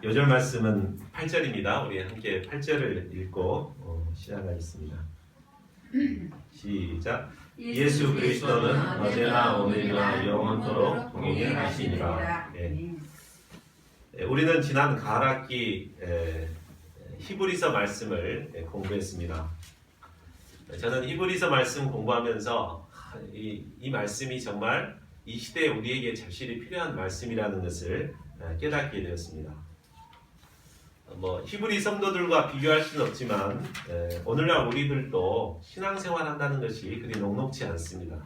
요절 말씀은 8절입니다. 우리 함께 8절을 읽고 시작하겠습니다. 시작. 예수 그리스도는 어제나 오늘이나 영원토록 동행하시니라. 우리는 지난 가락기 히브리서 말씀을 공부했습니다. 저는 히브리서 말씀 공부하면서 이 말씀이 정말 이 시대에 우리에게 절실히 필요한 말씀이라는 것을 깨닫게 되었습니다. 히브리 성도들과 비교할 수는 없지만 오늘날 우리들도 신앙생활 한다는 것이 그리 녹록지 않습니다.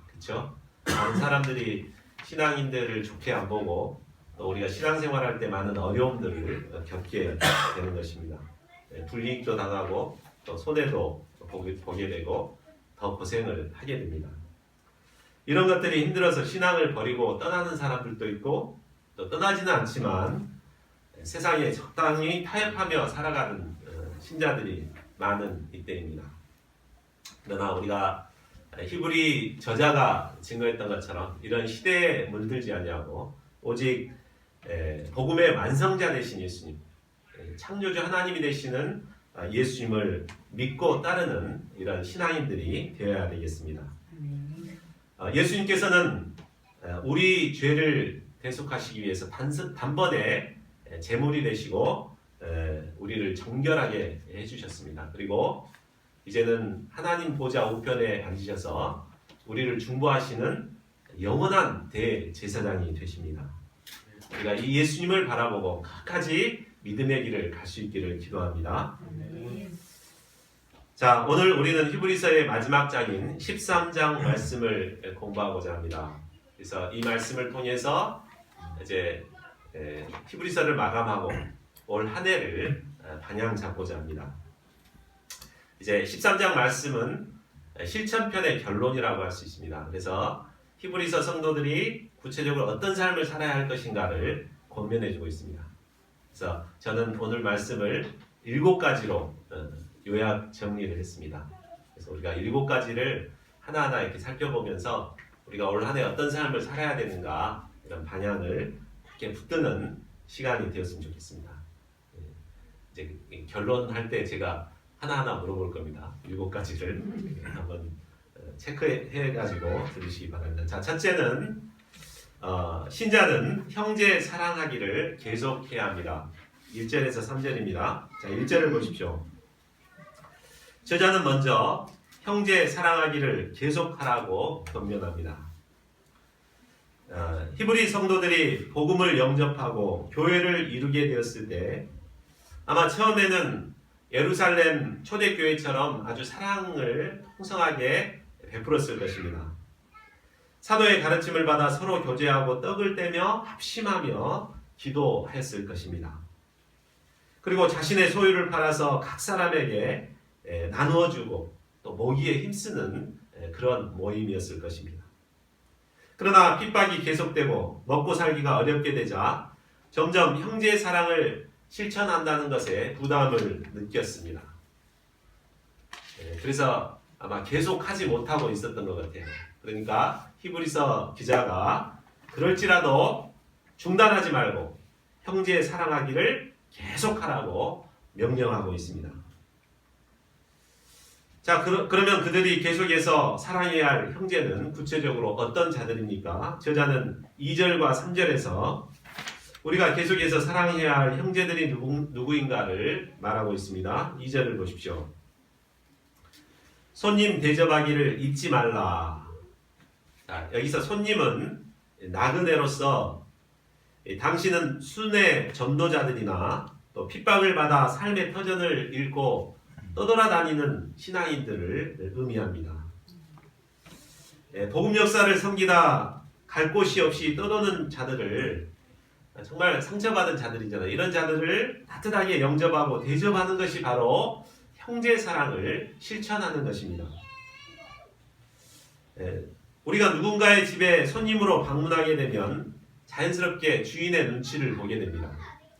그렇죠? 많은 사람들이 신앙인들을 좋게 안 보고 또 우리가 신앙생활 할 때 많은 어려움들을 겪게 되는 것입니다. 불이익도 당하고 또 손해도 보게 되고 더 고생을 하게 됩니다. 이런 것들이 힘들어서 신앙을 버리고 떠나는 사람들도 있고 또 떠나지는 않지만 세상에 적당히 타협하며 살아가는 신자들이 많은 이때입니다. 그러나 우리가 히브리 저자가 증거했던 것처럼 이런 시대에 물들지 아니하고 오직 복음의 완성자 되신 예수님, 창조주 하나님이 되시는 예수님을 믿고 따르는 이런 신앙인들이 되어야 되겠습니다. 예수님께서는 우리 죄를 대속하시기 위해서 단번에 제물이 되시고 우리를 정결하게 해주셨습니다. 그리고 이제는 하나님 보좌 우편에 앉으셔서 우리를 중보하시는 영원한 대제사장이 되십니다. 우리가 이 예수님을 바라보고 끝까지 믿음의 길을 갈 수 있기를 기도합니다. 자, 오늘 우리는 히브리서의 마지막 장인 13장 말씀을 공부하고자 합니다. 그래서 이 말씀을 통해서 이제 히브리서를 마감하고 올 한 해를 방향 잡고자 합니다. 이제 13장 말씀은 실천편의 결론이라고 할 수 있습니다. 그래서 히브리서 성도들이 구체적으로 어떤 삶을 살아야 할 것인가를 권면해주고 있습니다. 그래서 저는 오늘 말씀을 7가지로 요약 정리를 했습니다. 그래서 우리가 7가지를 하나하나 이렇게 살펴보면서 우리가 올 한 해 어떤 삶을 살아야 되는가 이런 방향을 이렇게 붙드는 시간이 되었으면 좋겠습니다. 이제 결론할 때 제가 하나하나 물어볼 겁니다. 7가지를 한번 체크해가지고 들으시기 바랍니다. 자, 첫째는 신자는 형제 사랑하기를 계속해야 합니다. 1절에서 3절입니다. 자, 1절을 보십시오. 저자는 먼저 형제 사랑하기를 계속하라고 권면합니다. 히브리 성도들이 복음을 영접하고 교회를 이루게 되었을 때 아마 처음에는 예루살렘 초대교회처럼 아주 사랑을 풍성하게 베풀었을 것입니다. 사도의 가르침을 받아 서로 교제하고 떡을 떼며 합심하며 기도했을 것입니다. 그리고 자신의 소유를 팔아서 각 사람에게 나누어 주고 또 모기에 힘쓰는 그런 모임이었을 것입니다. 그러나 핍박이 계속되고 먹고 살기가 어렵게 되자 점점 형제의 사랑을 실천한다는 것에 부담을 느꼈습니다. 그래서 아마 계속하지 못하고 있었던 것 같아요. 그러니까 히브리서 기자가 그럴지라도 중단하지 말고 형제 사랑하기를 계속하라고 명령하고 있습니다. 자, 그러면 그들이 계속해서 사랑해야 할 형제는 구체적으로 어떤 자들입니까? 저자는 2절과 3절에서 우리가 계속해서 사랑해야 할 형제들이 누구인가를 말하고 있습니다. 2절을 보십시오. 손님 대접하기를 잊지 말라. 자, 여기서 손님은 나그네로서 당신은 순회 전도자들이나 또 핍박을 받아 삶의 터전을 잃고 떠돌아다니는 신앙인들을 의미합니다. 복음 역사를 섬기다 갈 곳이 없이 떠도는 자들을 정말 상처받은 자들이잖아요. 이런 자들을 따뜻하게 영접하고 대접하는 것이 바로 형제 사랑을 실천하는 것입니다. 우리가 누군가의 집에 손님으로 방문하게 되면 자연스럽게 주인의 눈치를 보게 됩니다.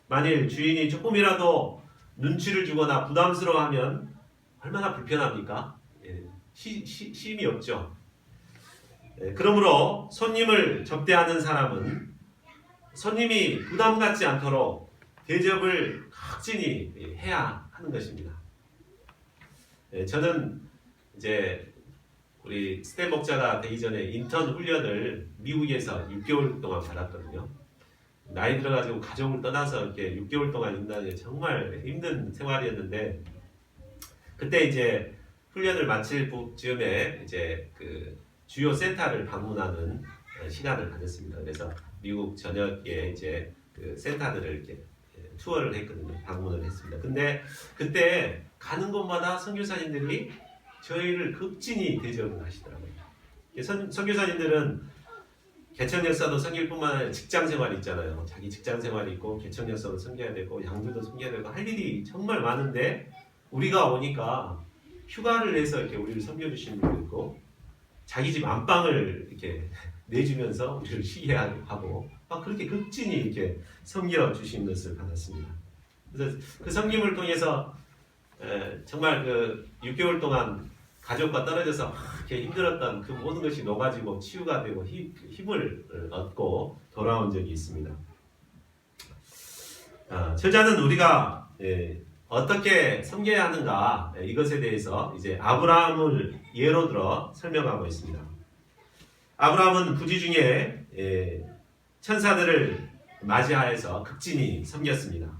만일 주인이 조금이라도 눈치를 주거나 부담스러워하면 얼마나 불편합니까? 쉼이 없죠. 그러므로 손님을 접대하는 사람은 손님이 부담 갖지 않도록 대접을 확진히 해야 하는 것입니다. 저는 이제 우리 스텝 목자가 되기 전에 인턴 훈련을 미국에서 6개월 동안 받았거든요. 나이 들어가지고 가족을 떠나서 이렇게 6개월 동안 있다는 게 정말 힘든 생활이었는데, 그때 이제 훈련을 마칠 즈음에 이제 그 주요 센터를 방문하는 시간을 가졌습니다. 그래서 미국 전역에 이제 그 센터들을 이렇게 투어를 했거든요. 방문을 했습니다. 근데 그때 가는 곳마다 선교사님들이 저희를 극진히 대접을 하시더라고요. 선교사님들은 개척 역사도 섬길 뿐만 아니라 직장 생활이 있잖아요. 자기 직장 생활이 있고 개척 역사도 섬겨야 되고 양들도 섬겨야 되고 할 일이 정말 많은데, 우리가 오니까 휴가를 내서 이렇게 우리를 섬겨주시는 분도 있고, 자기 집 안방을 이렇게 내주면서 우리를 쉬게 하고 그렇게 극진히 이렇게 섬겨주신 것을 받았습니다. 그래서 그 섬김을 통해서 정말 그 6개월 동안 가족과 떨어져서 이렇게 힘들었던 그 모든 것이 녹아지고 치유가 되고 힘을 얻고 돌아온 적이 있습니다. 저자는 우리가 어떻게 섬겨야 하는가, 이것에 대해서 이제 아브라함을 예로 들어 설명하고 있습니다. 아브라함은 부지 중에 천사들을 맞이하여서 극진히 섬겼습니다.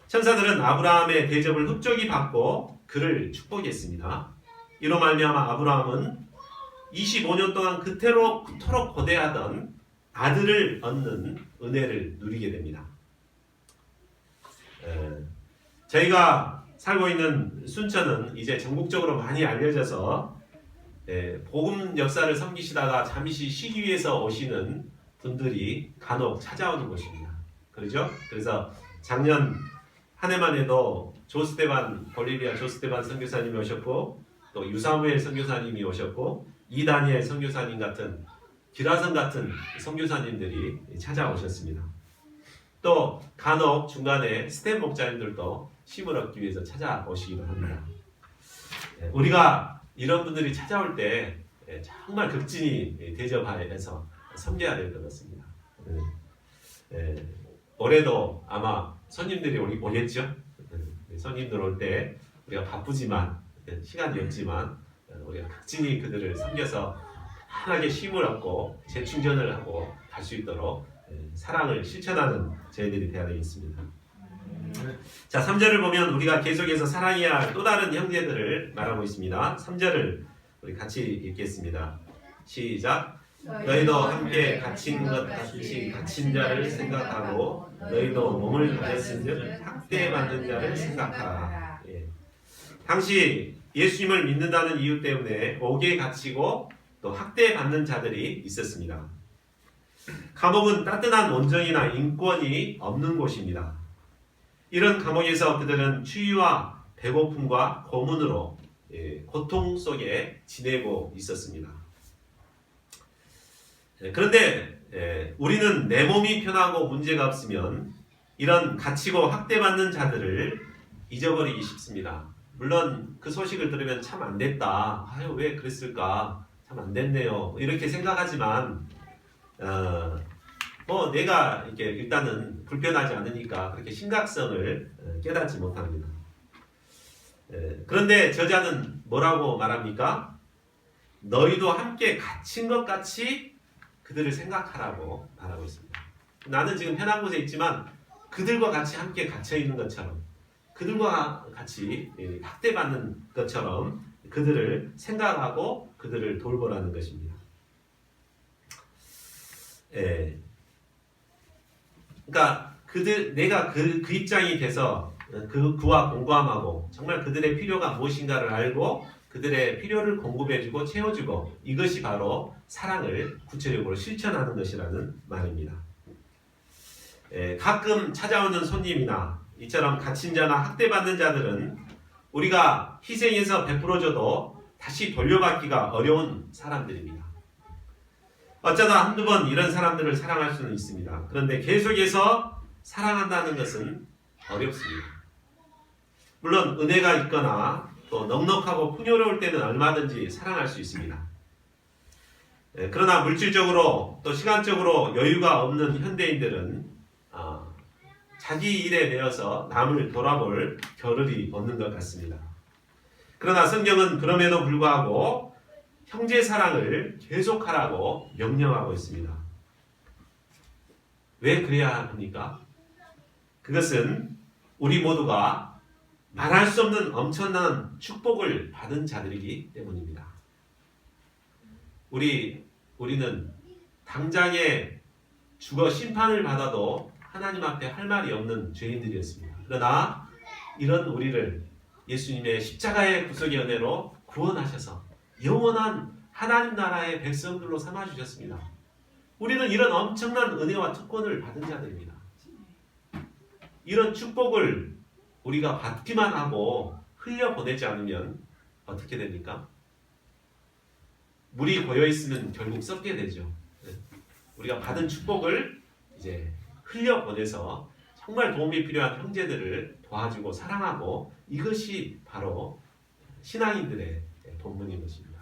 천사들은 아브라함의 대접을 흡족히 받고 그를 축복했습니다. 이로 말미암아 아브라함은 25년 동안 그토록 고대하던 아들을 얻는 은혜를 누리게 됩니다. 저희가 살고 있는 순천은 이제 전국적으로 많이 알려져서 복음 역사를 섬기시다가 잠시 쉬기 위해서 오시는 분들이 간혹 찾아오는 곳입니다. 그렇죠? 그래서 작년 한 해만 해도 볼리비아 조스테반 선교사님이 오셨고, 또 유사무엘 선교사님이 오셨고, 이다니엘 선교사님 같은, 기라성 같은 선교사님들이 찾아오셨습니다. 또 간혹 중간에 스텝 목자님들도 힘을 얻기 위해서 찾아오시기도 합니다. 우리가 이런 분들이 찾아올 때 정말 극진히 대접하여서 섬겨야 될 것 같습니다. 올해도 아마 손님들이 오겠죠? 손님들 올 때 우리가 바쁘지만, 시간이 없지만 우리가 극진히 그들을 섬겨서 편하게 쉼을 얻고 재충전을 하고 갈 수 있도록 사랑을 실천하는 저희들이 되어야 되겠습니다. 자, 3절을 보면 우리가 계속해서 사랑해야 할 또 다른 형제들을 말하고 있습니다. 3절을 우리 같이 읽겠습니다. 시작. 너희도 함께 갇힌 것 같이 갇힌 자를 생각하고 너희도 몸을 가졌은즉 학대받는 자를 생각하라. 당시 예수님을 믿는다는 이유 때문에 옥에 갇히고 또 학대받는 자들이 있었습니다. 감옥은 따뜻한 온정이나 인권이 없는 곳입니다. 이런 감옥에서 그들은 추위와 배고픔과 고문으로 고통 속에 지내고 있었습니다. 그런데 우리는 내 몸이 편하고 문제가 없으면 이런 갇히고 학대받는 자들을 잊어버리기 쉽습니다. 물론 그 소식을 들으면 참 안 됐다, 아유 왜 그랬을까, 참 안 됐네요, 이렇게 생각하지만 내가 이렇게 일단은 불편하지 않으니까 그렇게 심각성을 깨닫지 못합니다. 그런데 저자는 뭐라고 말합니까? 너희도 함께 갇힌 것 같이 그들을 생각하라고 말하고 있습니다. 나는 지금 편한 곳에 있지만 그들과 같이 함께 갇혀 있는 것처럼, 그들과 같이 학대받는 것처럼 그들을 생각하고 그들을 돌보라는 것입니다. 그러니까 내가 그 입장이 돼서 그와 공감하고 정말 그들의 필요가 무엇인가를 알고 그들의 필요를 공급해주고 채워주고, 이것이 바로 사랑을 구체적으로 실천하는 것이라는 말입니다. 가끔 찾아오는 손님이나 이처럼 갇힌 자나 학대받는 자들은 우리가 희생해서 베풀어줘도 다시 돌려받기가 어려운 사람들입니다. 어쩌다 한두 번 이런 사람들을 사랑할 수는 있습니다. 그런데 계속해서 사랑한다는 것은 어렵습니다. 물론 은혜가 있거나 또 넉넉하고 풍요로울 때는 얼마든지 사랑할 수 있습니다. 그러나 물질적으로 또 시간적으로 여유가 없는 현대인들은 자기 일에 매여서 남을 돌아볼 겨를이 없는 것 같습니다. 그러나 성경은 그럼에도 불구하고 형제 사랑을 계속하라고 명령하고 있습니다. 왜 그래야 합니까? 그것은 우리 모두가 말할 수 없는 엄청난 축복을 받은 자들이기 때문입니다. 우리는 당장에 죽어 심판을 받아도 하나님 앞에 할 말이 없는 죄인들이었습니다. 그러나 이런 우리를 예수님의 십자가의 구속의 은혜로 구원하셔서 영원한 하나님 나라의 백성들로 삼아주셨습니다. 우리는 이런 엄청난 은혜와 특권을 받은 자들입니다. 이런 축복을 우리가 받기만 하고 흘려보내지 않으면 어떻게 됩니까? 물이 고여있으면 결국 썩게 되죠. 우리가 받은 축복을 이제 흘려보내서 정말 도움이 필요한 형제들을 도와주고 사랑하고, 이것이 바로 신앙인들의 본분인 것입니다.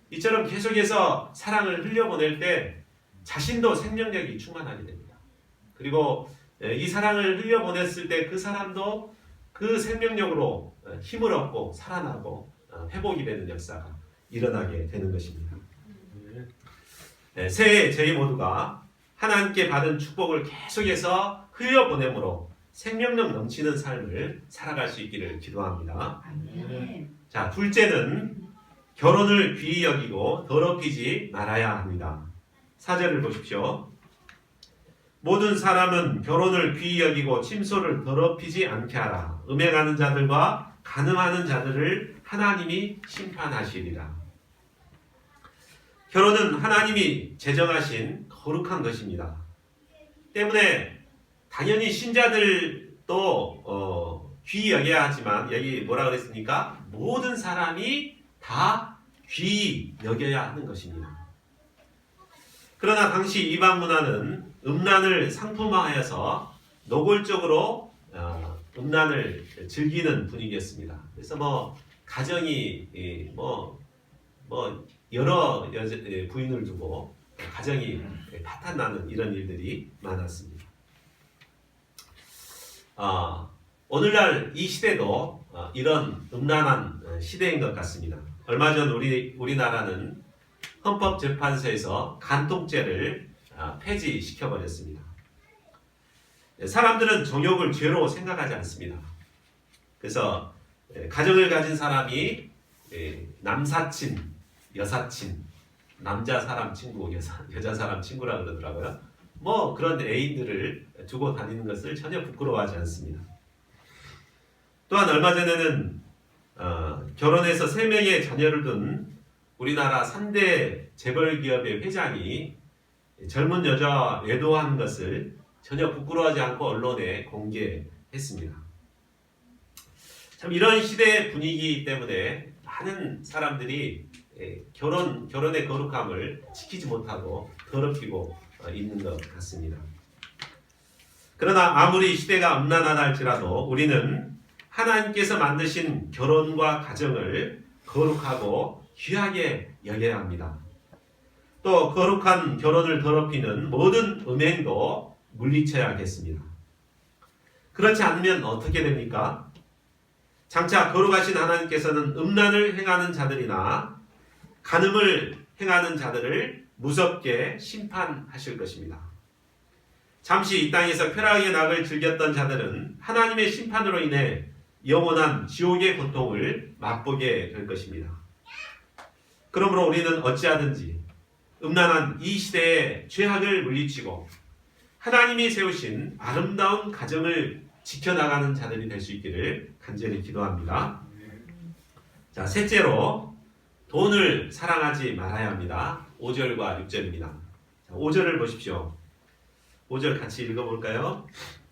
이처럼 계속해서 사랑을 흘려보낼 때 자신도 생명력이 충만하게 됩니다. 그리고 이 사랑을 흘려보냈을 때 그 사람도 그 생명력으로 힘을 얻고 살아나고 회복이 되는 역사가 일어나게 되는 것입니다. 새해 저희 모두가 하나님께 받은 축복을 계속해서 흘려보내므로 생명력 넘치는 삶을 살아갈 수 있기를 기도합니다. 자, 둘째는 결혼을 귀히 여기고 더럽히지 말아야 합니다. 4절을 보십시오. 모든 사람은 결혼을 귀히 여기고 침소를 더럽히지 않게 하라. 음행하는 자들과 간음하는 자들을 하나님이 심판하시리라. 결혼은 하나님이 제정하신 거룩한 것입니다. 때문에 당연히 신자들도 귀히 여겨야 하지만, 여기 뭐라 그랬습니까? 모든 사람이 다 귀히 여겨야 하는 것입니다. 그러나 당시 이방 문화는 음란을 상품화하여서 노골적으로 음란을 즐기는 분위기였습니다. 그래서 가정이 여러 부인을 두고 가정이 파탄나는 이런 일들이 많았습니다. 오늘날 이 시대도 이런 음란한 시대인 것 같습니다. 얼마 전 우리나라는 헌법재판소에서 간통죄를 폐지시켜버렸습니다. 사람들은 정욕을 죄로 생각하지 않습니다. 그래서 가정을 가진 사람이 남사친, 여사친, 남자 사람 친구, 여자 사람 친구라 그러더라고요. 그런 애인들을 두고 다니는 것을 전혀 부끄러워하지 않습니다. 또한 얼마 전에는 결혼해서 3명의 자녀를 둔 우리나라 3대 재벌기업의 회장이 젊은 여자와 외도한 것을 전혀 부끄러워하지 않고 언론에 공개했습니다. 참 이런 시대의 분위기 때문에 많은 사람들이 결혼의 거룩함을 지키지 못하고 더럽히고 있는 것 같습니다. 그러나 아무리 시대가 음란하다 할지라도 우리는 하나님께서 만드신 결혼과 가정을 거룩하고 귀하게 여겨야 합니다. 또 거룩한 결혼을 더럽히는 모든 음행도 물리쳐야겠습니다. 그렇지 않으면 어떻게 됩니까? 장차 거룩하신 하나님께서는 음란을 행하는 자들이나 간음을 행하는 자들을 무섭게 심판하실 것입니다. 잠시 이 땅에서 쾌락의 낙을 즐겼던 자들은 하나님의 심판으로 인해 영원한 지옥의 고통을 맛보게 될 것입니다. 그러므로 우리는 어찌하든지 음란한 이 시대의 죄악을 물리치고 하나님이 세우신 아름다운 가정을 지켜나가는 자들이 될 수 있기를 간절히 기도합니다. 자, 셋째로 돈을 사랑하지 말아야 합니다. 5절과 6절입니다. 자, 5절을 보십시오. 5절 같이 읽어볼까요?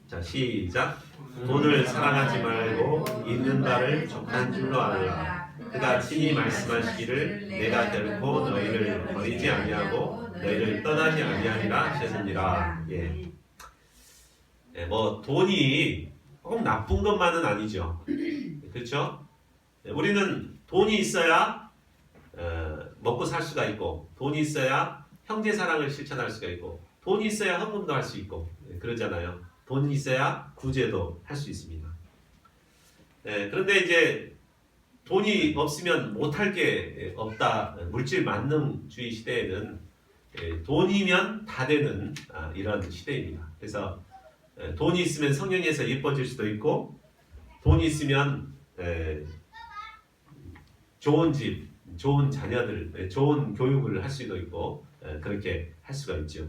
자, 시작. 돈을 사랑하지 말고 있는 바를 족한 줄로 알라. 그가 친히 말씀하시기를 내가 결코 너희를 버리지 아니하고 너희를 떠나지 아니하리라 하셨느니라. 돈이 꼭 나쁜 것만은 아니죠. 그렇죠? 우리는 돈이 있어야 먹고 살 수가 있고, 돈이 있어야 형제 사랑을 실천할 수가 있고, 돈이 있어야 헌금도 할 수 있고 그러잖아요. 돈이 있어야 구제도 할 수 있습니다. 그런데 이제 돈이 없으면 못할 게 없다. 물질 만능주의 시대에는 돈이면 다 되는 이런 시대입니다. 그래서 돈이 있으면 성령에서 예뻐질 수도 있고, 돈이 있으면 좋은 집, 좋은 자녀들, 좋은 교육을 할 수도 있고, 그렇게 할 수가 있죠.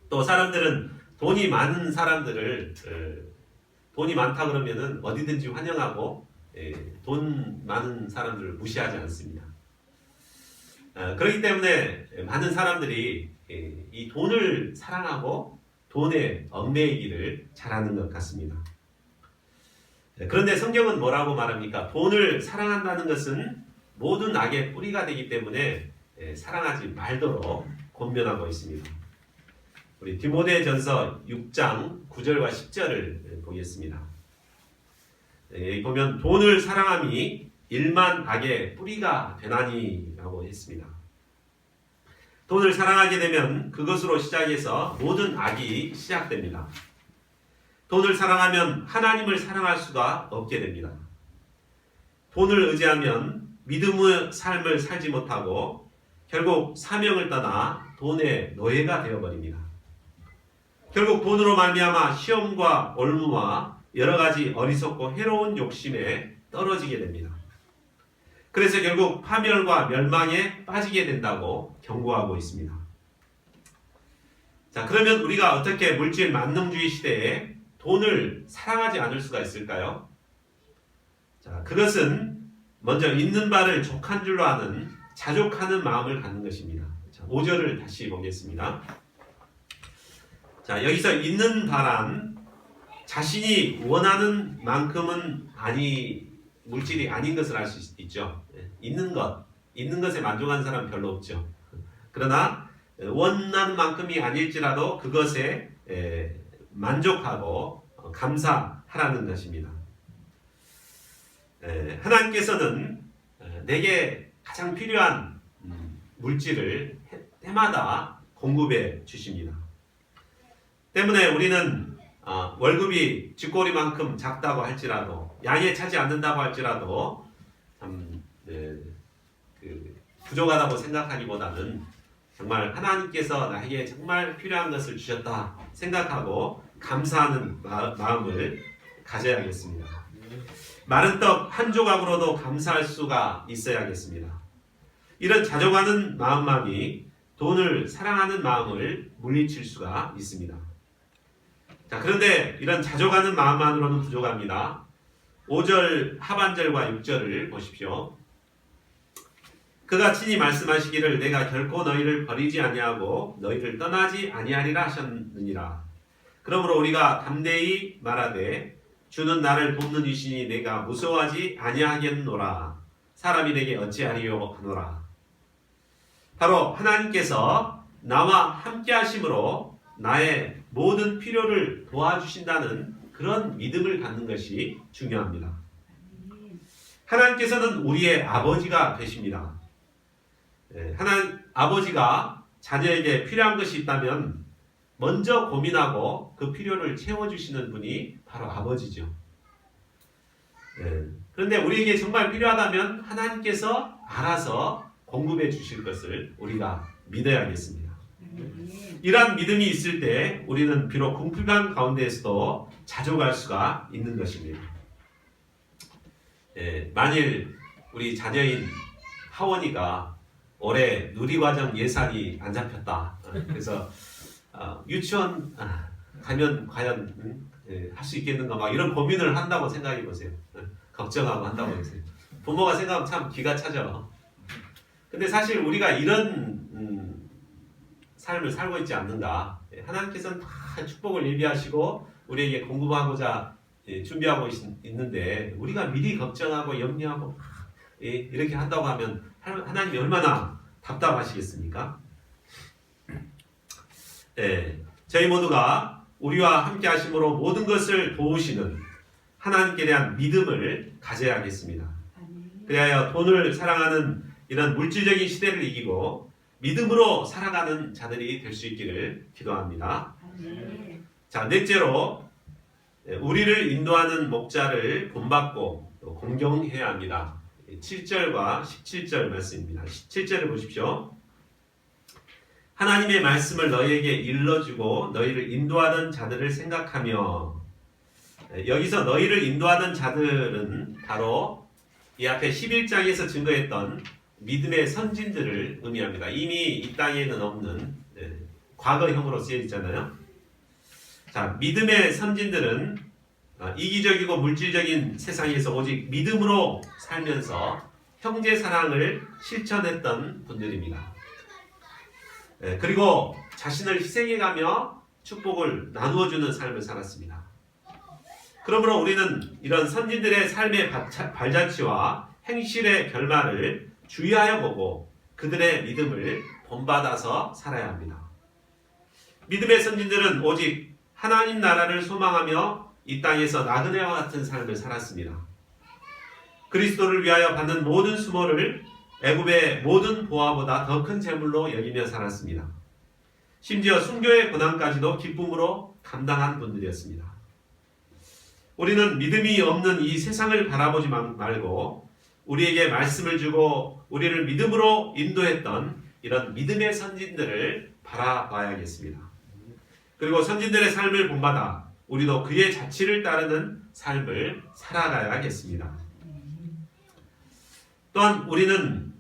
또 사람들은 돈이 많은 사람들을 돈이 많다 그러면은 어디든지 환영하고 돈 많은 사람들을 무시하지 않습니다. 그렇기 때문에 많은 사람들이 이 돈을 사랑하고 돈에 얽매이기를 잘하는 것 같습니다. 그런데 성경은 뭐라고 말합니까? 돈을 사랑한다는 것은 모든 악의 뿌리가 되기 때문에 사랑하지 말도록 권면하고 있습니다. 우리 디모데전서 6장 9절과 10절을 보겠습니다. 여기 보면 돈을 사랑함이 일만 악의 뿌리가 되나니라고 했습니다. 돈을 사랑하게 되면 그것으로 시작해서 모든 악이 시작됩니다. 돈을 사랑하면 하나님을 사랑할 수가 없게 됩니다. 돈을 의지하면 믿음의 삶을 살지 못하고 결국 사명을 떠나 돈의 노예가 되어버립니다. 결국 돈으로 말미암아 시험과 올무와 여러 가지 어리석고 해로운 욕심에 떨어지게 됩니다. 그래서 결국 파멸과 멸망에 빠지게 된다고 경고하고 있습니다. 자, 그러면 우리가 어떻게 물질 만능주의 시대에 돈을 사랑하지 않을 수가 있을까요? 자, 그것은 먼저 있는 바를 족한 줄로 아는 자족하는 마음을 갖는 것입니다. 자, 5절을 다시 보겠습니다. 자, 여기서 있는 바란 자신이 원하는 만큼은 물질이 아닌 것을 알 수 있죠. 있는 것에 만족하는 사람은 별로 없죠. 그러나 원하는 만큼이 아닐지라도 그것에 만족하고 감사하라는 것입니다. 하나님께서는 내게 가장 필요한 물질을 해마다 공급해 주십니다. 때문에 우리는 월급이 쥐꼬리만큼 작다고 할지라도, 양에 차지 않는다고 할지라도 참 부족하다고 생각하기보다는 정말 하나님께서 나에게 정말 필요한 것을 주셨다 생각하고 감사하는 마음을 가져야겠습니다. 마른 떡 한 조각으로도 감사할 수가 있어야겠습니다. 이런 자족하는 마음만이 돈을 사랑하는 마음을 물리칠 수가 있습니다. 자, 그런데 이런 자족하는 마음만으로는 부족합니다. 5절 하반절과 6절을 보십시오. 그가 친히 말씀하시기를 내가 결코 너희를 버리지 아니하고 너희를 떠나지 아니하리라 하셨느니라. 그러므로 우리가 담대히 말하되 주는 나를 돕는 이시니 내가 무서워하지 아니하겠노라. 사람이 내게 어찌하리요 하노라. 바로 하나님께서 나와 함께 하심으로 나의 모든 필요를 도와주신다는 그런 믿음을 갖는 것이 중요합니다. 하나님께서는 우리의 아버지가 되십니다. 하나님 아버지가 자녀에게 필요한 것이 있다면 먼저 고민하고 그 필요를 채워주시는 분이 바로 아버지죠. 그런데 우리에게 정말 필요하다면 하나님께서 알아서 공급해 주실 것을 우리가 믿어야겠습니다. 이러한 믿음이 있을 때 우리는 비록 궁핍한 가운데에서도 자족할 수가 있는 것입니다. 만일 우리 자녀인 하원이가 올해 누리과정 예산이 안 잡혔다. 그래서 유치원 가면 과연 할 수 있겠는가 막 이런 고민을 한다고 생각해 보세요. 걱정하고 한다고 해보세요. 부모가 생각하면 참 기가 차죠. 근데 사실 우리가 이런 삶을 살고 있지 않는가. 하나님께서는 다 축복을 예비하시고 우리에게 공급하고자 준비하고 있는데 우리가 미리 걱정하고 염려하고 이렇게 한다고 하면 하나님이 얼마나 답답하시겠습니까? 저희 모두가 우리와 함께 하심으로 모든 것을 도우시는 하나님께 대한 믿음을 가져야겠습니다. 그리하여 돈을 사랑하는 이런 물질적인 시대를 이기고 믿음으로 살아가는 자들이 될 수 있기를 기도합니다. 자, 넷째로 우리를 인도하는 목자를 본받고 공경해야 합니다. 7절과 17절 말씀입니다. 17절을 보십시오. 하나님의 말씀을 너희에게 일러주고 너희를 인도하는 자들을 생각하며, 여기서 너희를 인도하는 자들은 바로 이 앞에 11장에서 증거했던 믿음의 선진들을 의미합니다. 이미 이 땅에는 없는 과거형으로 쓰여있잖아요. 자, 믿음의 선진들은 이기적이고 물질적인 세상에서 오직 믿음으로 살면서 형제 사랑을 실천했던 분들입니다. 그리고 자신을 희생해가며 축복을 나누어주는 삶을 살았습니다. 그러므로 우리는 이런 선진들의 삶의 발자취와 행실의 결말을 주의하여 보고 그들의 믿음을 본받아서 살아야 합니다. 믿음의 선진들은 오직 하나님 나라를 소망하며 이 땅에서 나그네와 같은 삶을 살았습니다. 그리스도를 위하여 받는 모든 수모를 애굽의 모든 보화보다 더 큰 재물로 여기며 살았습니다. 심지어 순교의 고난까지도 기쁨으로 감당한 분들이었습니다. 우리는 믿음이 없는 이 세상을 바라보지 말고 우리에게 말씀을 주고 우리를 믿음으로 인도했던 이런 믿음의 선진들을 바라봐야겠습니다. 그리고 선진들의 삶을 본받아 우리도 그의 자취를 따르는 삶을 살아가야겠습니다. 또한 우리는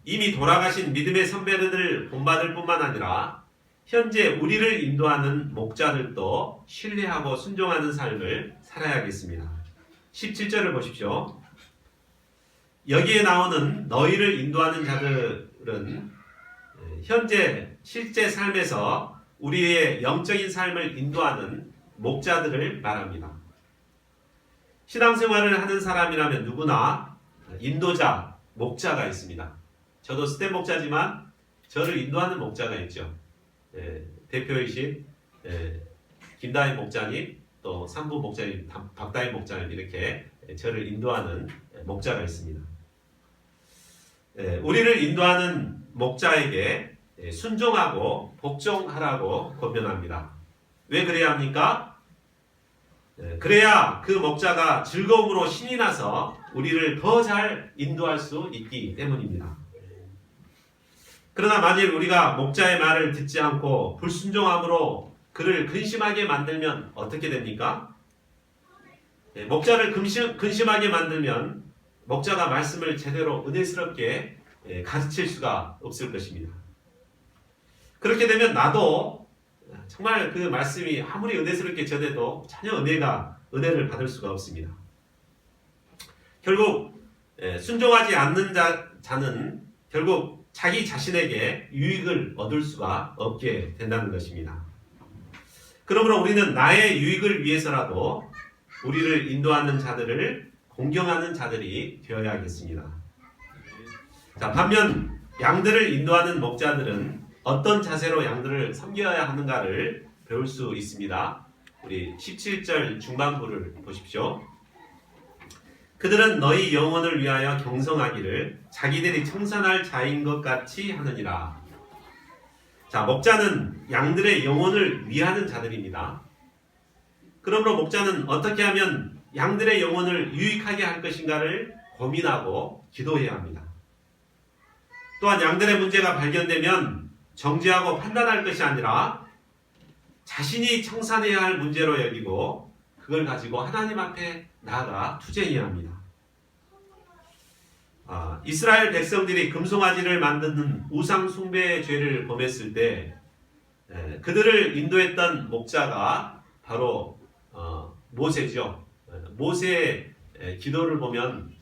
이미 돌아가신 믿음의 선배들을 본받을 뿐만 아니라 현재 우리를 인도하는 목자들도 신뢰하고 순종하는 삶을 살아야겠습니다. 17절을 보십시오. 여기에 나오는 너희를 인도하는 자들은 현재 실제 삶에서 우리의 영적인 삶을 인도하는 목자들을 말합니다. 신앙생활을 하는 사람이라면 누구나 인도자, 목자가 있습니다. 저도 스텝 목자지만 저를 인도하는 목자가 있죠. 대표이신 김다희 목자님, 또 산부 목자님, 박다희 목자님, 이렇게 저를 인도하는 목자가 있습니다. 우리를 인도하는 목자에게 순종하고 복종하라고 권면합니다. 왜 그래야 합니까? 그래야 그 목자가 즐거움으로 신이 나서 우리를 더 잘 인도할 수 있기 때문입니다. 그러나 만일 우리가 목자의 말을 듣지 않고 불순종함으로 그를 근심하게 만들면 어떻게 됩니까? 목자를 근심하게 만들면 목자가 말씀을 제대로 은혜스럽게 가르칠 수가 없을 것입니다. 그렇게 되면 나도 정말 그 말씀이 아무리 은혜스럽게 전해도 전혀 은혜를 받을 수가 없습니다. 결국 순종하지 않는 자는 결국 자기 자신에게 유익을 얻을 수가 없게 된다는 것입니다. 그러므로 우리는 나의 유익을 위해서라도 우리를 인도하는 자들을 공경하는 자들이 되어야겠습니다. 자, 반면 양들을 인도하는 목자들은 어떤 자세로 양들을 섬겨야 하는가를 배울 수 있습니다. 우리 17절 중반부를 보십시오. 그들은 너희 영혼을 위하여 경성하기를 자기들이 청산할 자인 것 같이 하느니라. 자, 목자는 양들의 영혼을 위하는 자들입니다. 그러므로 목자는 어떻게 하면 양들의 영혼을 유익하게 할 것인가를 고민하고 기도해야 합니다. 또한 양들의 문제가 발견되면 정죄하고 판단할 것이 아니라 자신이 청산해야 할 문제로 여기고 그걸 가지고 하나님 앞에 나아가 투쟁해야 합니다. 이스라엘 백성들이 금송아지를 만드는 우상 숭배의 죄를 범했을 때 그들을 인도했던 목자가 바로 모세죠. 모세의 기도를 보면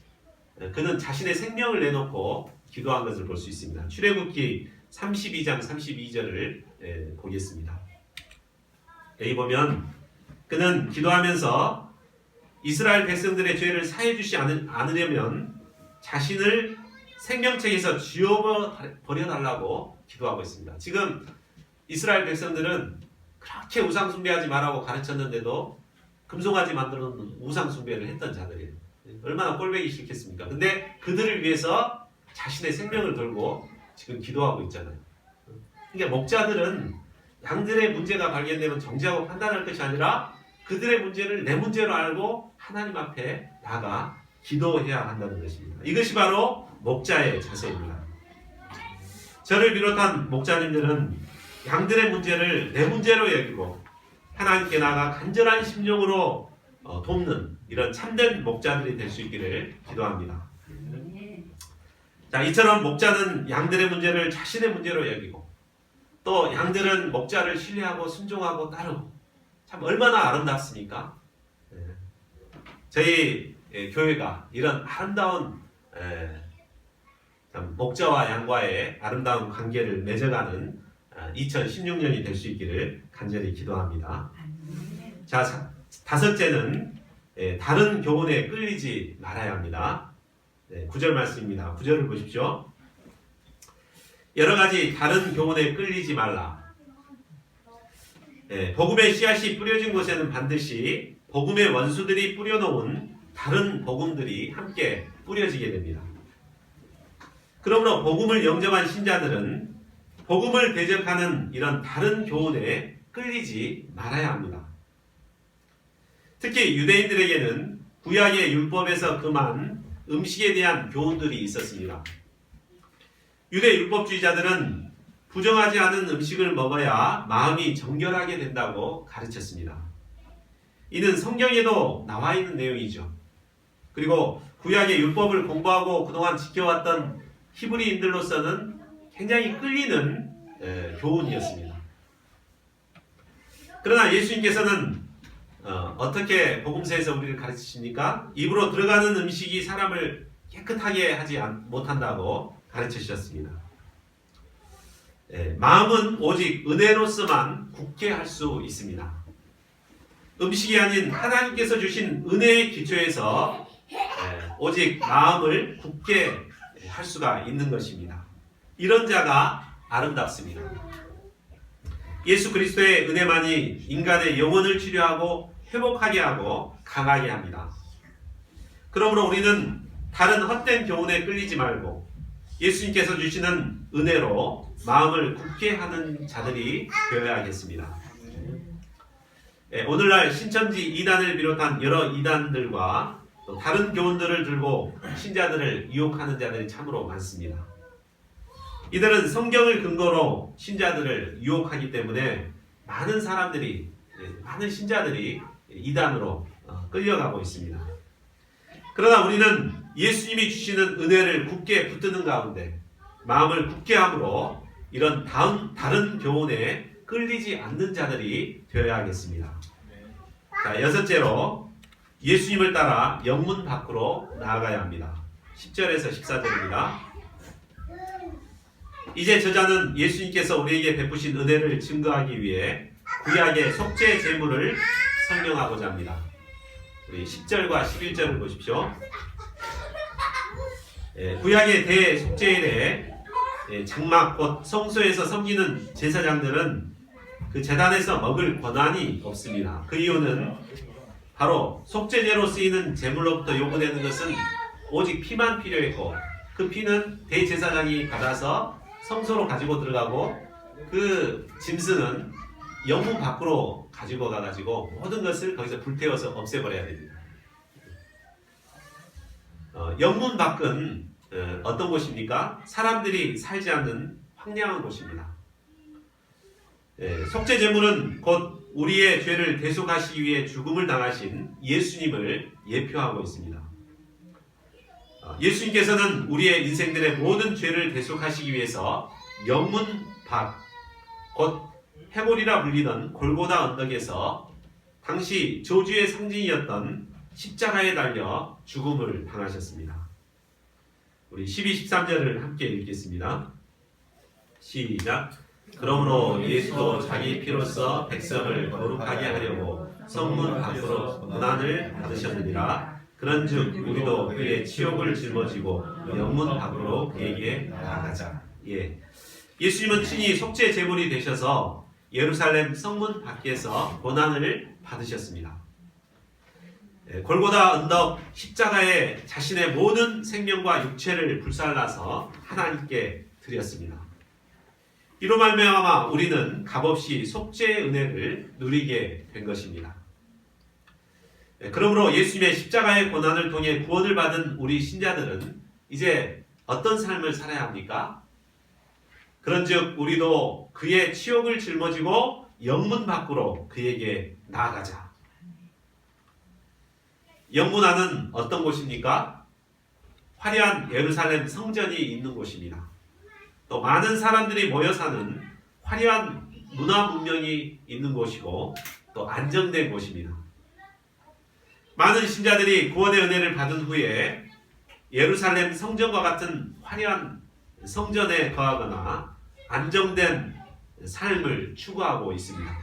그는 자신의 생명을 내놓고 기도한 것을 볼 수 있습니다. 출애굽기 32장 32절을 보겠습니다. 여기 보면 그는 기도하면서 이스라엘 백성들의 죄를 사해 주지 않으려면 자신을 생명책에서 지워버려달라고 기도하고 있습니다. 지금 이스라엘 백성들은 그렇게 우상 숭배하지 말라고 가르쳤는데도 금송아지 만들어 놓는 우상 숭배를 했던 자들이에요. 얼마나 꼴보기 싫겠습니까? 근데 그들을 위해서 자신의 생명을 걸고 지금 기도하고 있잖아요. 그러니까 목자들은 양들의 문제가 발견되면 정지하고 판단할 것이 아니라 그들의 문제를 내 문제로 알고 하나님 앞에 나가 기도해야 한다는 것입니다. 이것이 바로 목자의 자세입니다. 저를 비롯한 목자님들은 양들의 문제를 내 문제로 여기고 하나님께 나가 간절한 심령으로 돕는 이런 참된 목자들이 될 수 있기를 기도합니다. 자, 이처럼 목자는 양들의 문제를 자신의 문제로 여기고 또 양들은 목자를 신뢰하고 순종하고 따르고 참 얼마나 아름답습니까? 저희 교회가 이런 아름다운 목자와 양과의 아름다운 관계를 맺어가는 2016년이 될 수 있기를 간절히 기도합니다. 자, 다섯째는 다른 교훈에 끌리지 말아야 합니다. 9절 말씀입니다. 9절을 보십시오. 여러 가지 다른 교훈에 끌리지 말라. 복음의 씨앗이 뿌려진 곳에는 반드시 복음의 원수들이 뿌려놓은 다른 복음들이 함께 뿌려지게 됩니다. 그러므로 복음을 영접한 신자들은 복음을 대적하는 이런 다른 교훈에 끌리지 말아야 합니다. 특히 유대인들에게는 구약의 율법에서 금한 음식에 대한 교훈들이 있었습니다. 유대 율법주의자들은 부정하지 않은 음식을 먹어야 마음이 정결하게 된다고 가르쳤습니다. 이는 성경에도 나와 있는 내용이죠. 그리고 구약의 율법을 공부하고 그동안 지켜왔던 히브리인들로서는 굉장히 끌리는 교훈이었습니다. 그러나 예수님께서는 어떻게 복음서에서 우리를 가르치십니까? 입으로 들어가는 음식이 사람을 깨끗하게 하지 못한다고 가르치셨습니다. 마음은 오직 은혜로서만 굳게 할 수 있습니다. 음식이 아닌 하나님께서 주신 은혜의 기초에서 오직 마음을 굳게 할 수가 있는 것입니다. 이런 자가 아름답습니다. 예수 그리스도의 은혜만이 인간의 영혼을 치료하고 회복하게 하고 강하게 합니다. 그러므로 우리는 다른 헛된 교훈에 끌리지 말고 예수님께서 주시는 은혜로 마음을 굳게 하는 자들이 되어야겠습니다. 오늘날 신천지 이단을 비롯한 여러 이단들과 또 다른 교훈들을 들고 신자들을 유혹하는 자들이 참으로 많습니다. 이들은 성경을 근거로 신자들을 유혹하기 때문에 많은 신자들이 이단으로 끌려가고 있습니다. 그러나 우리는 예수님이 주시는 은혜를 굳게 붙드는 가운데 마음을 굳게 함으로 이런 다른 교훈에 끌리지 않는 자들이 되어야겠습니다. 자, 여섯째로 예수님을 따라 영문 밖으로 나아가야 합니다. 10절에서 14절입니다. 이제 저자는 예수님께서 우리에게 베푸신 은혜를 증거하기 위해 구약의 속죄 제물을 설명하고자 합니다. 우리 10절과 11절을 보십시오. 구약의 대속죄일에 장막 곧 성소에서 섬기는 제사장들은 그 제단에서 먹을 권한이 없습니다. 그 이유는 바로 속죄제로 쓰이는 제물로부터 요구되는 것은 오직 피만 필요했고 그 피는 대제사장이 받아서 성소로 가지고 들어가고 그 짐승은 영문 밖으로 가지고 가가지고 모든 것을 거기서 불태워서 없애버려야 됩니다. 영문 밖은 어떤 곳입니까? 사람들이 살지 않는 황량한 곳입니다. 속죄 제물은 곧 우리의 죄를 대속하시기 위해 죽음을 당하신 예수님을 예표하고 있습니다. 예수님께서는 우리의 인생들의 모든 죄를 대속하시기 위해서 영문 밖, 곧 해골이라 불리던 골고다 언덕에서 당시 저주의 상징이었던 십자가에 달려 죽음을 당하셨습니다. 우리 12, 13절을 함께 읽겠습니다. 시작. 그러므로 예수도 자기 피로써 백성을 거룩하게 하려고 성문 밖으로 고난을 받으셨느니라. 그런즉 우리도 그의 치욕을 짊어지고 영문 밖으로 그에게 나아가자. 예수님은 친히 속죄 제물이 되셔서 예루살렘 성문 밖에서 고난을 받으셨습니다. 골고다 언덕 십자가에 자신의 모든 생명과 육체를 불살라서 하나님께 드렸습니다. 이로 말미암아 우리는 값없이 속죄의 은혜를 누리게 된 것입니다. 그러므로 예수님의 십자가의 고난을 통해 구원을 받은 우리 신자들은 이제 어떤 삶을 살아야 합니까? 그런즉 우리도 그의 치욕을 짊어지고 영문 밖으로 그에게 나아가자. 영문 안은 어떤 곳입니까? 화려한 예루살렘 성전이 있는 곳입니다. 또 많은 사람들이 모여 사는 화려한 문화 문명이 있는 곳이고 또 안정된 곳입니다. 많은 신자들이 구원의 은혜를 받은 후에 예루살렘 성전과 같은 화려한 성전에 거하거나 안정된 삶을 추구하고 있습니다.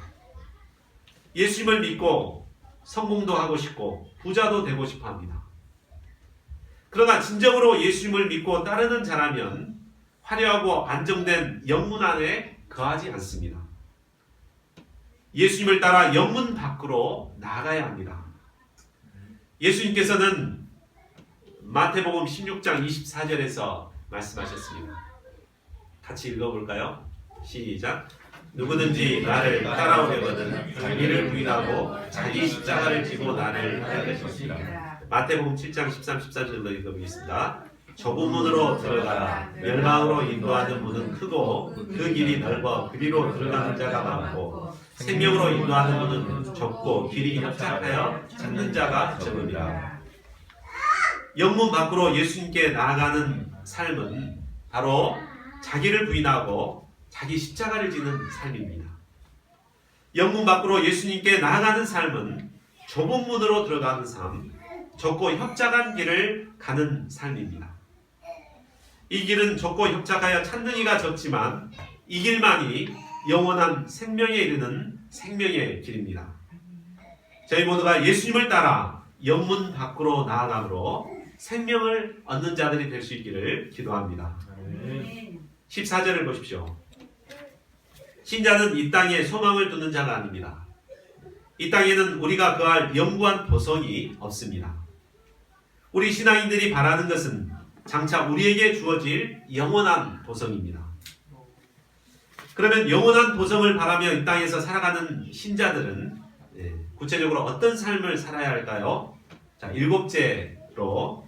예수님을 믿고 성공도 하고 싶고 부자도 되고 싶어 합니다. 그러나 진정으로 예수님을 믿고 따르는 자라면 화려하고 안정된 영문 안에 거하지 않습니다. 예수님을 따라 영문 밖으로 나가야 합니다. 예수님께서는 마태복음 16장 24절에서 말씀하셨습니다. 같이 읽어볼까요? 시작. 누구든지 나를 따라오려거든 자기를 부인하고 자기 십자가를 지고 나를 따를 것이라. 마태복음 7장 13, 14절로 읽어보겠습니다. 좁은 문으로 들어가라. 멸망으로 인도하는 문은 크고 그 길이 넓어 그리로 들어가는 자가 많고 생명으로 인도하는 문은 좁고 길이 협착하여 찾는 자가 적음이라. 영문 밖으로 예수님께 나아가는 삶은 바로 자기를 부인하고 자기 십자가를 지는 삶입니다. 영문 밖으로 예수님께 나아가는 삶은 좁은 문으로 들어가는 삶, 좁고 협착한 길을 가는 삶입니다. 이 길은 좁고 협착하여 찾는 이가 적지만 이 길만이 영원한 생명에 이르는 생명의 길입니다. 저희 모두가 예수님을 따라 영문 밖으로 나아감으로 생명을 얻는 자들이 될 수 있기를 기도합니다. 14절을 보십시오. 신자는 이 땅에 소망을 두는 자가 아닙니다. 이 땅에는 우리가 거할 영구한 보석이 없습니다. 우리 신앙인들이 바라는 것은 장차 우리에게 주어질 영원한 보석입니다. 그러면 영원한 보석을 바라며 이 땅에서 살아가는 신자들은 구체적으로 어떤 삶을 살아야 할까요? 자, 7째로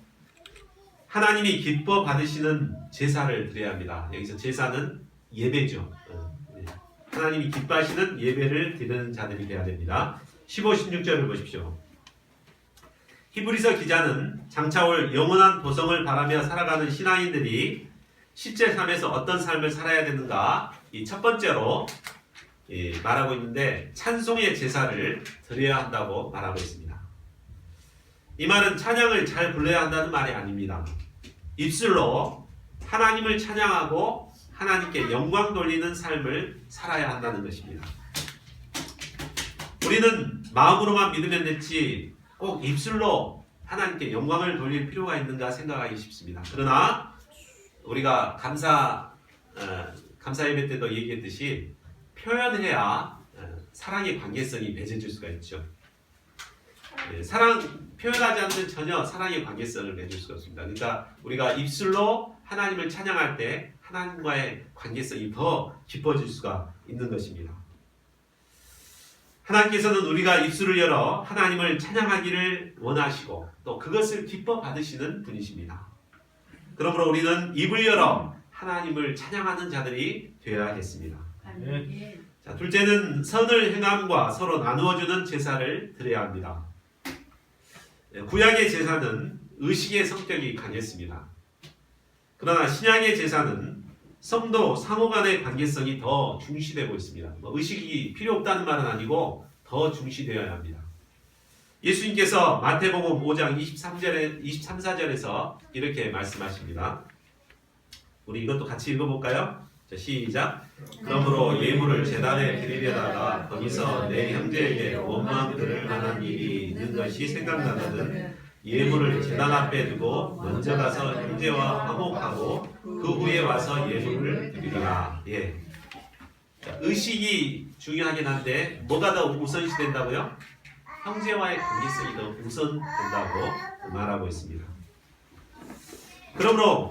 하나님이 기뻐 받으시는 제사를 드려야 합니다. 여기서 제사는 예배죠. 하나님이 기뻐하시는 예배를 드리는 자들이 되어야 됩니다. 15, 16절을 보십시오. 히브리서 기자는 장차 올 영원한 보석을 바라며 살아가는 신앙인들이 실제 삶에서 어떤 삶을 살아야 되는가 이 첫 번째로 말하고 있는데 찬송의 제사를 드려야 한다고 말하고 있습니다. 이 말은 찬양을 잘 불러야 한다는 말이 아닙니다. 입술로 하나님을 찬양하고 하나님께 영광 돌리는 삶을 살아야 한다는 것입니다. 우리는 마음으로만 믿으면 됐지 꼭 입술로 하나님께 영광을 돌릴 필요가 있는가 생각하기 쉽습니다. 그러나 우리가 감사 예배 때도 얘기했듯이 표현해야 사랑의 관계성이 맺어질 수가 있죠. 사랑 표현하지 않는 전혀 사랑의 관계성을 맺을 수가 없습니다. 그러니까 우리가 입술로 하나님을 찬양할 때 하나님과의 관계성이 더 깊어질 수가 있는 것입니다. 하나님께서는 우리가 입술을 열어 하나님을 찬양하기를 원하시고 또 그것을 기뻐 받으시는 분이십니다. 그러므로 우리는 입을 열어 하나님을 찬양하는 자들이 되어야겠습니다. 자, 둘째는 선을 행함과 서로 나누어주는 제사를 드려야 합니다. 구약의 제사는 의식의 성격이 강했습니다. 그러나 신약의 제사는 성도 상호 간의 관계성이 더 중시되고 있습니다. 의식이 필요 없다는 말은 아니고 더 중시되어야 합니다. 예수님께서 마태복음 5장 23, 24절에서 이렇게 말씀하십니다. 우리 이것도 같이 읽어볼까요? 자, 시작. 그러므로 예물을 제단에 드리려다가 거기서 내 형제에게 원망 들을 만한 일이 있는 것이 생각나거든 예물을 제단 앞에 두고 먼저 가서 형제와 화목하고 그 후에 와서 예물을 드리라. 예. 자, 의식이 중요하긴 한데 뭐가 더 우선시 된다고요? 형제와의 관계성이 더 우선된다고 말하고 있습니다. 그러므로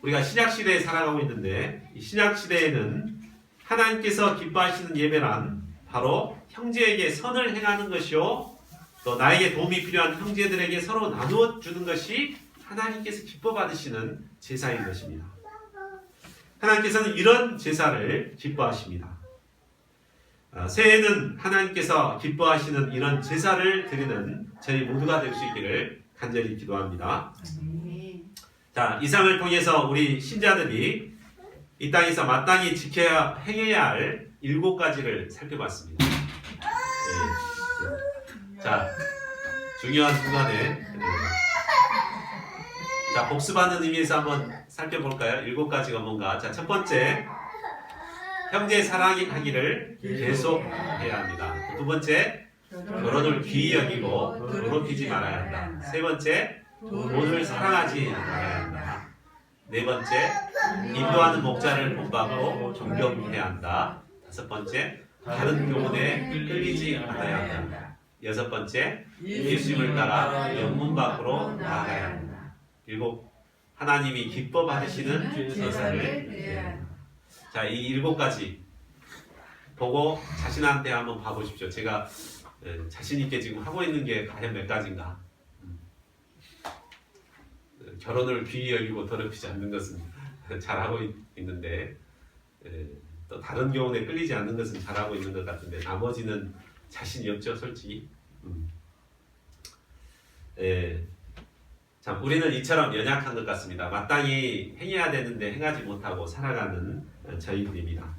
우리가 신약 시대에 살아가고 있는데 이 신약 시대에는 하나님께서 기뻐하시는 예배란 바로 형제에게 선을 행하는 것이요 또 나에게 도움이 필요한 형제들에게 서로 나누어 주는 것이 하나님께서 기뻐 받으시는 제사인 것입니다. 하나님께서는 이런 제사를 기뻐하십니다. 새해에는 하나님께서 기뻐하시는 이런 제사를 드리는 저희 모두가 될 수 있기를 간절히 기도합니다. 자, 이상을 통해서 우리 신자들이 이 땅에서 마땅히 지켜야 행해야 할 7가지를 살펴봤습니다. 네. 자, 중요한 순간에 자, 복습하는 의미에서 한번 살펴볼까요? 7가지가 뭔가? 자, 첫 번째, 형제 사랑하기를 계속해야 합니다. 두 번째, 결혼을 귀히 여기고 더럽히지 말아야 한다. 세 번째, 돈을 사랑하지 말아야 한다. 네 번째, 인도하는 목자를 본받고 존경해야 한다. 다섯 번째, 다른 교훈에 끌리지 말아야 한다. 여섯 번째, 예수님을 따라 영문 밖으로 나아가야 한다. 일곱, 하나님이 기뻐 받으시는 제사를 드려야 한다. 자, 이 7가지 보고 자신한테 한번 봐보십시오. 제가 자신 있게 지금 하고 있는 게 과연 몇 가지인가? 결혼을 귀히 여기고 더럽히지 않는 것은 잘하고 있는데 또 다른 교훈에 끌리지 않는 것은 잘하고 있는 것 같은데 나머지는 자신이 없죠, 솔직히. 참, 우리는 이처럼 연약한 것 같습니다. 마땅히 행해야 되는데 행하지 못하고 살아가는 저희들입니다.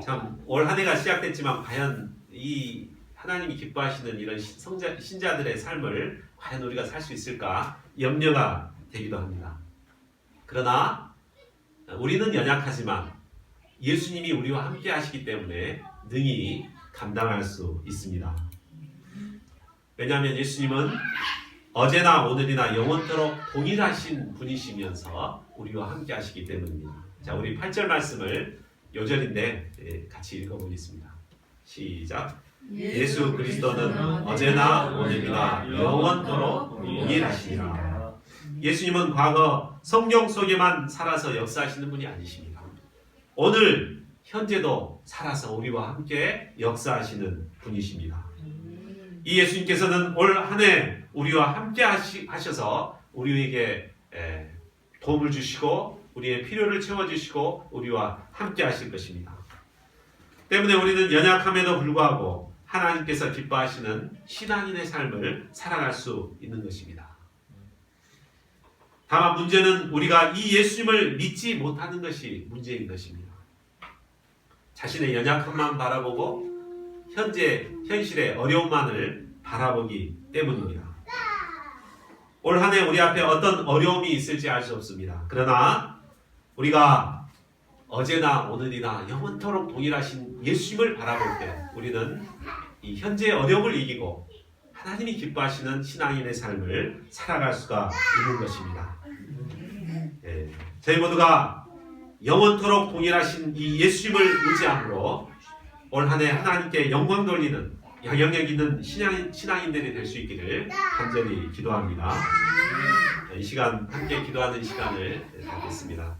참, 올 한 해가 시작됐지만 과연 이 하나님이 기뻐하시는 이런 신자들의 삶을 과연 우리가 살 수 있을까 염려가 되기도 합니다. 그러나 우리는 연약하지만 예수님이 우리와 함께 하시기 때문에 능히 감당할 수 있습니다. 왜냐하면 예수님은 어제나 오늘이나 영원토록 동일하신 분이시면서 우리와 함께 하시기 때문입니다. 자, 우리 8절 말씀을 요절인데 같이 읽어보겠습니다. 시작. 예수 그리스도는 어제나 오늘이나 영원토록 동일하시니라. 예수님은 과거 성경 속에만 살아서 역사하시는 분이 아니십니다. 오늘 현재도 살아서 우리와 함께 역사하시는 분이십니다. 이 예수님께서는 올 한 해 우리와 함께 하셔서 우리에게 도움을 주시고 우리의 필요를 채워주시고 우리와 함께 하실 것입니다. 때문에 우리는 연약함에도 불구하고 하나님께서 기뻐하시는 신앙인의 삶을 살아갈 수 있는 것입니다. 다만 문제는 우리가 이 예수님을 믿지 못하는 것이 문제인 것입니다. 자신의 연약함만 바라보고 현실의 어려움만을 바라보기 때문입니다. 올 한 해 우리 앞에 어떤 어려움이 있을지 알 수 없습니다. 그러나 우리가 어제나 오늘이나 영원토록 동일하신 예수님을 바라볼 때 우리는 이 현재의 어려움을 이기고 하나님이 기뻐하시는 신앙인의 삶을 살아갈 수가 있는 것입니다. 저희 모두가 영원토록 동일하신 이 예수님을 의지함으로 올 한 해 하나님께 영광 돌리는 영향력 있는 신앙인들이 될 수 있기를 간절히 기도합니다. 이 시간 함께 기도하는 시간을 갖겠습니다.